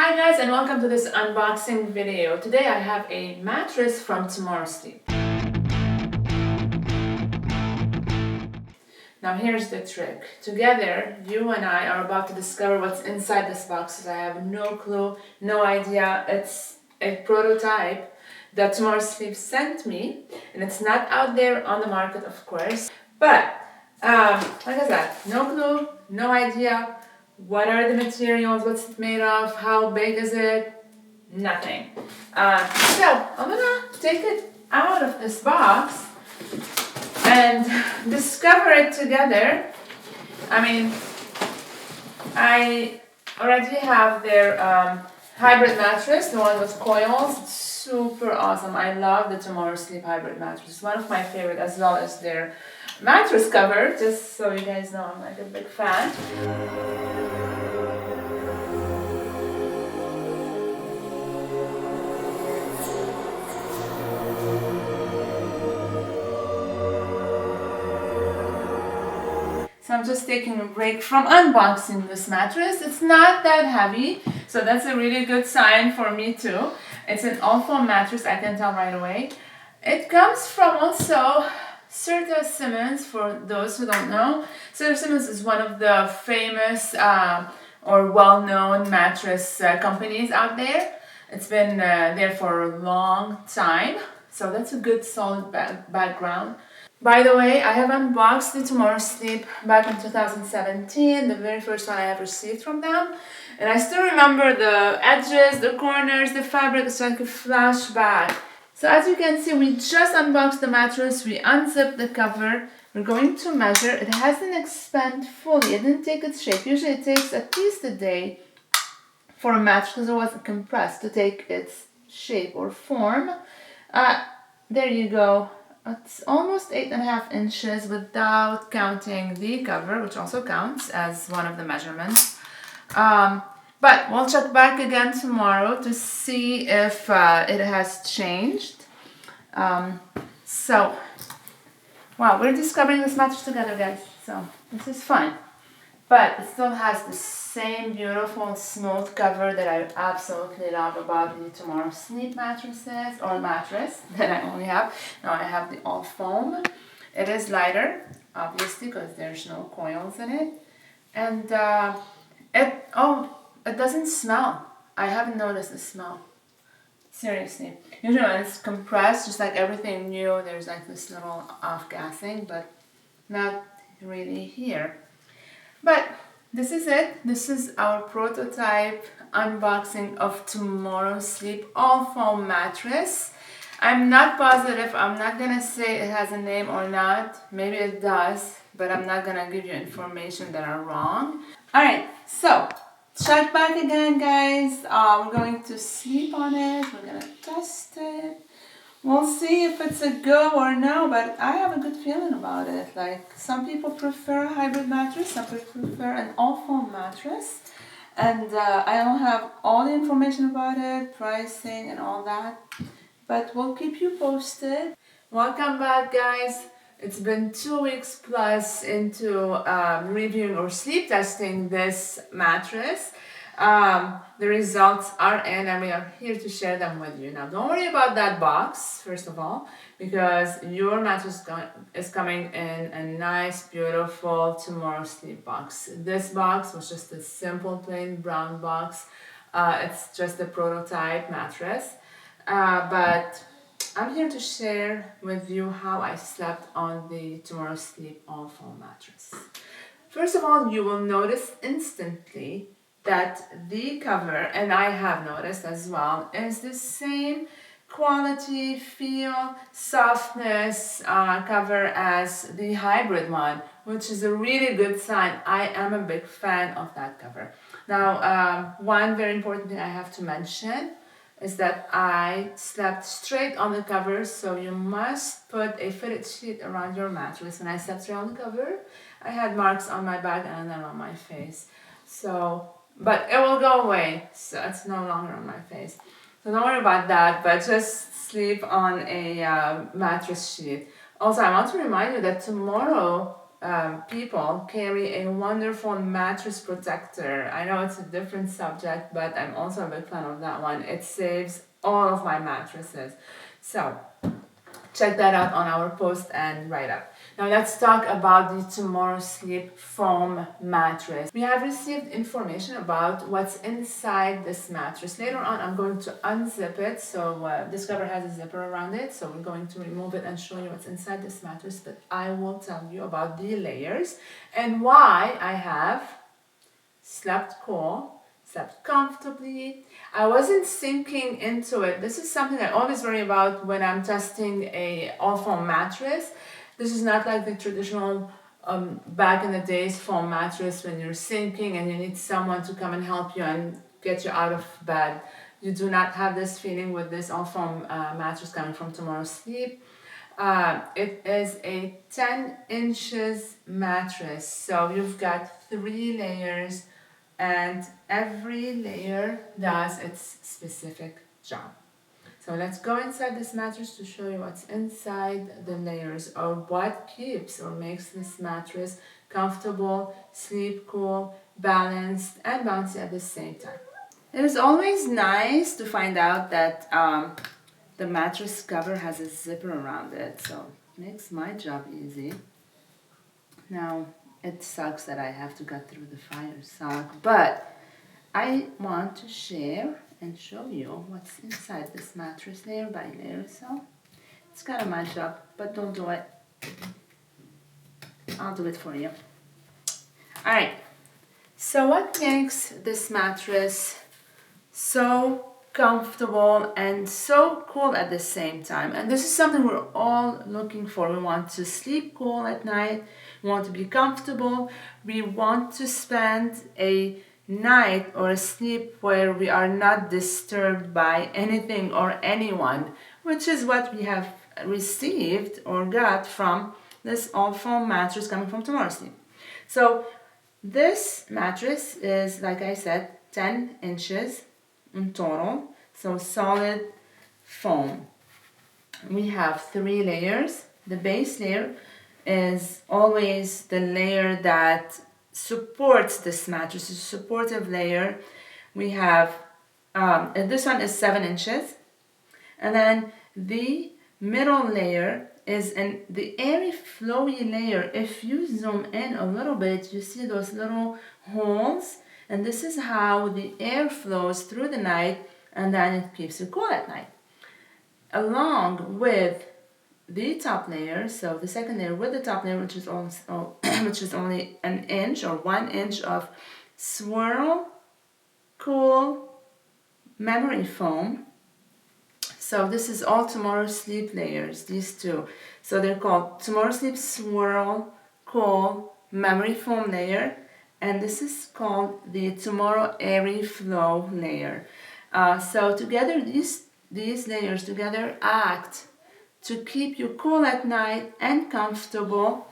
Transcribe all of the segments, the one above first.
Hi guys, and welcome to this unboxing video. Today I have a mattress from Tomorrow Sleep. Now here's the trick. Together, you and I are about to discover what's inside this box. I have no clue, no idea. It's a prototype that Tomorrow Sleep sent me, and it's not out there on the market, of course. But like I said, no clue, no idea. What are the materials? What's it made of? How big is it? Nothing. So I'm gonna take it out of this box and discover it together. I already have their hybrid mattress, the one with coils. It's super awesome. I love the Tomorrow Sleep hybrid mattress. It's one of my favorite, as well as their mattress cover. Just so you guys know, I'm like a big fan. So I'm just taking a break from unboxing this mattress. It's not that heavy, so that's a really good sign for me too. It's an all-foam mattress, I can tell right away. It comes from also Serta Simmons, for those who don't know. Serta Simmons is one of the famous or well-known mattress companies out there. It's been there for a long time, so that's a good solid background. By the way, I have unboxed the Tomorrow Sleep back in 2017, the very first one I have received from them. And I still remember the edges, the corners, the fabric. It's like a flashback. So as you can see, we just unboxed the mattress, we unzipped the cover. We're going to measure. It hasn't expanded fully, it didn't take its shape. Usually it takes at least a day for a mattress, because it wasn't compressed, to take its shape or form. There you go. It's almost 8.5 inches without counting the cover, which also counts as one of the measurements. But we'll check back again tomorrow to see if it has changed. So, wow, we're discovering this mattress together, guys. So this is fun. But it still has the same beautiful smooth cover that I absolutely love about the Tomorrow Sleep mattresses, or mattress that I only have. Now I have the all foam. It is lighter, obviously, because there's no coils in it. And it doesn't smell. I haven't noticed the smell. Seriously. Usually when it's compressed, just like everything new, there's like this little off-gassing, but not really here. But this is it. This is our prototype unboxing of Tomorrow Sleep all foam mattress. I'm not positive. I'm not gonna say it has a name or not. Maybe it does, but I'm not gonna give you information that are wrong. Alright, so check back again, guys. We're going to sleep on it. We're gonna test it. We'll see if it's a go or no, but I have a good feeling about it. Like, some people prefer a hybrid mattress, some people prefer an all-foam mattress. And I don't have all the information about it, pricing and all that, but we'll keep you posted. Welcome back, guys. It's been 2 weeks plus into reviewing or sleep testing this mattress. The results are in, and we are here to share them with you. Now, don't worry about that box, first of all, because your mattress is coming in a nice, beautiful Tomorrow Sleep box. This box was just a simple, plain brown box. It's just a prototype mattress. But I'm here to share with you how I slept on the Tomorrow Sleep all foam mattress. First of all, you will notice instantly that the cover, and I have noticed as well, is the same quality, feel, softness cover as the hybrid one, which is a really good sign. I am a big fan of that cover. Now, one very important thing I have to mention is that I slept straight on the cover, so you must put a fitted sheet around your mattress. When I slept straight on the cover, I had marks on my back and then on my face. But it will go away, so it's no longer on my face. So don't worry about that, but just sleep on a mattress sheet. Also, I want to remind you that Tomorrow people carry a wonderful mattress protector. I know it's a different subject, but I'm also a big fan of that one. It saves all of my mattresses. So check that out on our post and write up. Now let's talk about the Tomorrow Sleep Foam Mattress. We have received information about what's inside this mattress. Later on, I'm going to unzip it. So this cover has a zipper around it. So we're going to remove it and show you what's inside this mattress. But I will tell you about the layers and why I have slept cool, slept comfortably. I wasn't sinking into it. This is something I always worry about when I'm testing a all foam mattress. This is not like the traditional back in the days foam mattress when you're sinking and you need someone to come and help you and get you out of bed. You do not have this feeling with this all foam mattress coming from Tomorrow Sleep. It is a 10 inches mattress, so you've got 3 layers and every layer does its specific job. So let's go inside this mattress to show you what's inside the layers, or what keeps or makes this mattress comfortable, sleep cool, balanced, and bouncy at the same time. It is always nice to find out that the mattress cover has a zipper around it, so it makes my job easy. Now, it sucks that I have to go through the fire sock, but I want to share and show you what's inside this mattress layer by layer. So it's kind of my job, but don't do it. I'll do it for you. Alright, so what makes this mattress so comfortable and so cool at the same time? And this is something we're all looking for. We want to sleep cool at night. We want to be comfortable. We want to spend a night or a sleep where we are not disturbed by anything or anyone, which is what we have received or got from this all foam mattress coming from Tomorrow Sleep. So this mattress is, like I said, 10 inches in total, so solid foam. We have 3 layers. The base layer is always the layer that supports this mattress, it's a supportive layer. We have, and this one is 7 inches. And then the middle layer is the airy, flowy layer. If you zoom in a little bit, you see those little holes. And this is how the air flows through the night, and then it keeps you cool at night. Along with the top layer, so the second layer with the top layer, which is also, which is only an inch or 1 inch of swirl cool memory foam. So this is all Tomorrow Sleep layers, these two. So they're called Tomorrow Sleep Swirl Cool Memory Foam layer, and this is called the Tomorrow Airy Flow layer. So together, these layers together act to keep you cool at night and comfortable,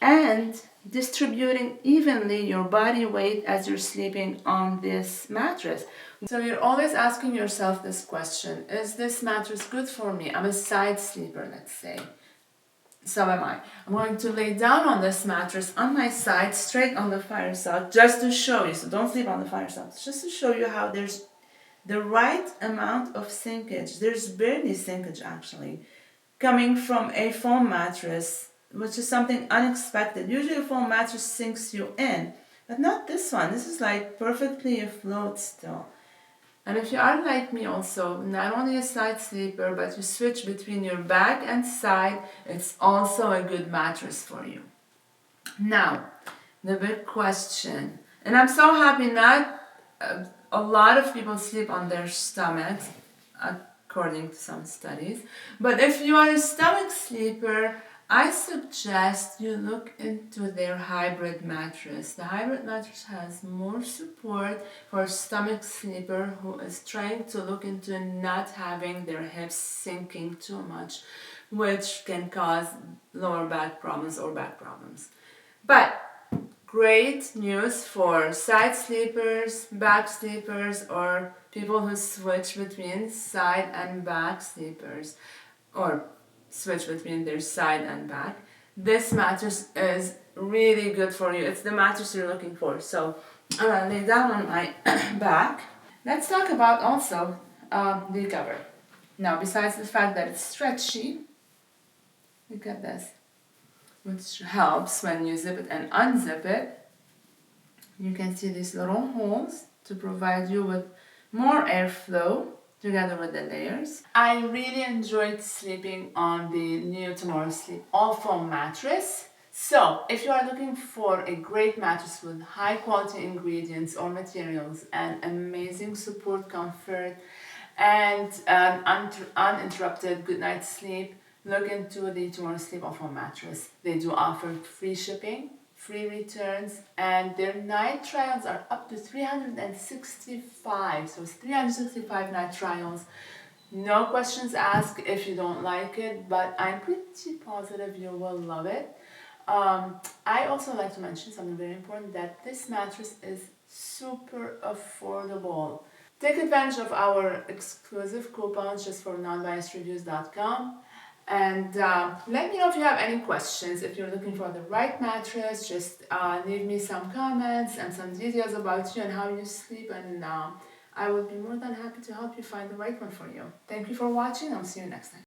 and distributing evenly your body weight as you're sleeping on this mattress. So you're always asking yourself this question: is this mattress good for me? I'm a side sleeper, let's say. So am I. I'm going to lay down on this mattress on my side, straight on the fire sock, just to show you. So don't sleep on the fire sock. Just to show you how there's the right amount of sinkage. There's barely sinkage actually, coming from a foam mattress, which is something unexpected. Usually a foam mattress sinks you in, but not this one. This is like perfectly afloat still. And if you are like me also, not only a side sleeper, but you switch between your back and side, it's also a good mattress for you. Now, the big question, and I'm so happy not a lot of people sleep on their stomachs, according to some studies. But if you are a stomach sleeper, I suggest you look into their hybrid mattress. The hybrid mattress has more support for a stomach sleeper who is trying to look into not having their hips sinking too much, which can cause lower back problems or back problems. But great news for side sleepers, back sleepers, or people who switch between side and back sleepers, or switch between their side and back. this mattress is really good for you. It's the mattress you're looking for. So I'm gonna lay down on my back. Let's talk about also the cover. Now, besides the fact that it's stretchy, look at this, which helps when you zip it and unzip it. You can see these little holes to provide you with more airflow together with the layers. I really enjoyed sleeping on the new Tomorrow Sleep All Foam mattress. So, if you are looking for a great mattress with high quality ingredients or materials and amazing support comfort and uninterrupted good night's sleep, look into the Tomorrow Sleep All Foam mattress. They do offer free shipping, free returns, and their night trials are up to 365. So it's 365 night trials. No questions asked if you don't like it, but I'm pretty positive you will love it. I also like to mention something very important, that this mattress is super affordable. Take advantage of our exclusive coupons just for nonbiasedreviews.com. And let me know if you have any questions. If you're looking for the right mattress, just leave me some comments and some details about you and how you sleep, and I will be more than happy to help you find the right one for you. Thank you for watching. I'll see you next time.